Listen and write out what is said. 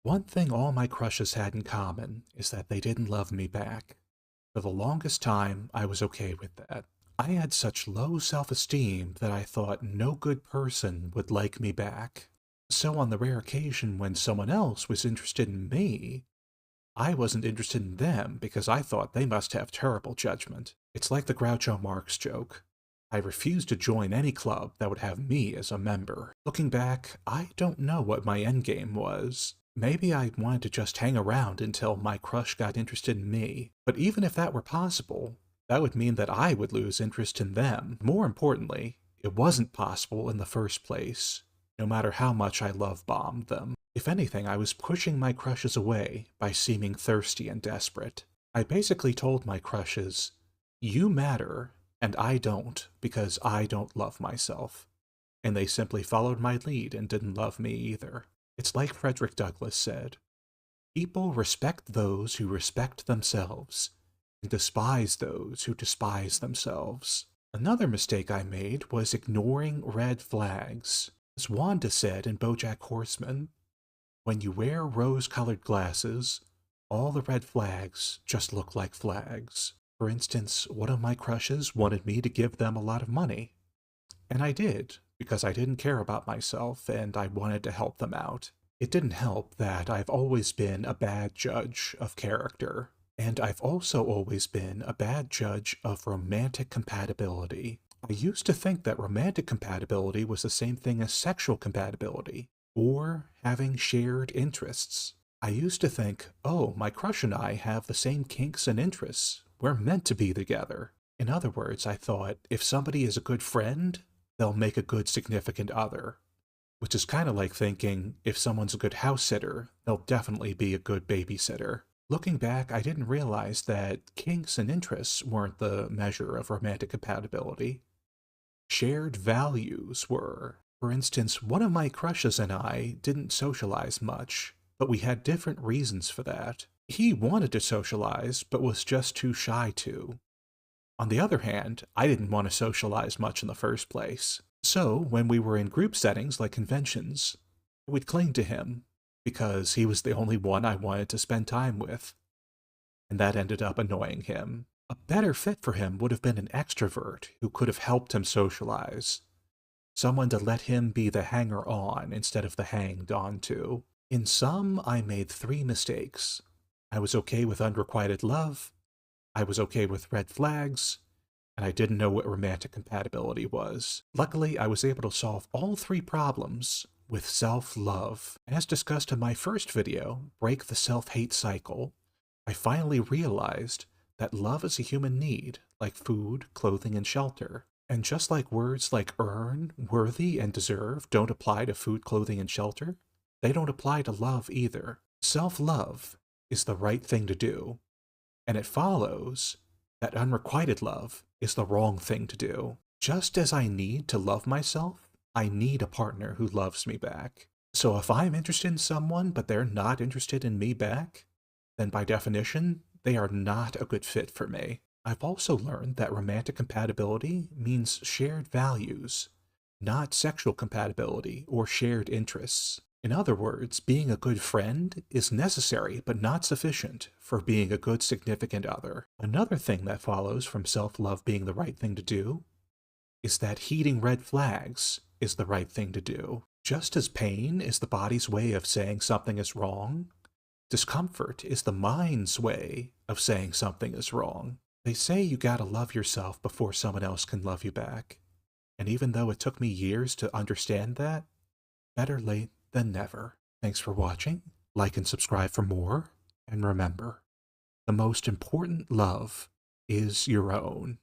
One thing all my crushes had in common is that they didn't love me back. For the longest time, I was okay with that. I had such low self-esteem that I thought no good person would like me back. So on the rare occasion when someone else was interested in me, I wasn't interested in them because I thought they must have terrible judgment. It's like the Groucho Marx joke. I refused to join any club that would have me as a member. Looking back, I don't know what my endgame was. Maybe I wanted to just hang around until my crush got interested in me. But even if that were possible, that would mean that I would lose interest in them. More importantly, it wasn't possible in the first place, no matter how much I love-bombed them. If anything, I was pushing my crushes away by seeming thirsty and desperate. I basically told my crushes, "You matter, and I don't, because I don't love myself." And they simply followed my lead and didn't love me either. It's like Frederick Douglass said, "People respect those who respect themselves, and despise those who despise themselves." Another mistake I made was ignoring red flags. As Wanda said in BoJack Horseman, when you wear rose-colored glasses, all the red flags just look like flags. For instance, one of my crushes wanted me to give them a lot of money. And I did, because I didn't care about myself and I wanted to help them out. It didn't help that I've always been a bad judge of character. And I've also always been a bad judge of romantic compatibility. I used to think that romantic compatibility was the same thing as sexual compatibility, or having shared interests. I used to think, oh, my crush and I have the same kinks and interests. We're meant to be together. In other words, I thought, if somebody is a good friend, they'll make a good significant other. Which is kind of like thinking, if someone's a good house sitter, they'll definitely be a good babysitter. Looking back, I didn't realize that kinks and interests weren't the measure of romantic compatibility. Shared values were. For instance, one of my crushes and I didn't socialize much, but we had different reasons for that. He wanted to socialize, but was just too shy to. On the other hand, I didn't want to socialize much in the first place. So, when we were in group settings like conventions, I would cling to him, because he was the only one I wanted to spend time with. And that ended up annoying him. A better fit for him would have been an extrovert who could have helped him socialize. Someone to let him be the hanger-on instead of the hanged-on-to. In sum, I made 3 mistakes. I was okay with unrequited love, I was okay with red flags, and I didn't know what romantic compatibility was. Luckily, I was able to solve all 3 problems with self-love. As discussed in my first video, Break the Self-Hate Cycle, I finally realized that love is a human need, like food, clothing, and shelter. And just like words like earn, worthy, and deserve don't apply to food, clothing, and shelter, they don't apply to love either. Self-love is the right thing to do, and it follows that unrequited love is the wrong thing to do. Just as I need to love myself, I need a partner who loves me back. So if I'm interested in someone but they're not interested in me back, then by definition, they are not a good fit for me. I've also learned that romantic compatibility means shared values, not sexual compatibility or shared interests. In other words, being a good friend is necessary but not sufficient for being a good significant other. Another thing that follows from self-love being the right thing to do is that heeding red flags is the right thing to do. Just as pain is the body's way of saying something is wrong, discomfort is the mind's way of saying something is wrong. They say you gotta love yourself before someone else can love you back. And even though it took me years to understand that, better late than never. Thanks for watching. Like and subscribe for more. And remember, the most important love is your own.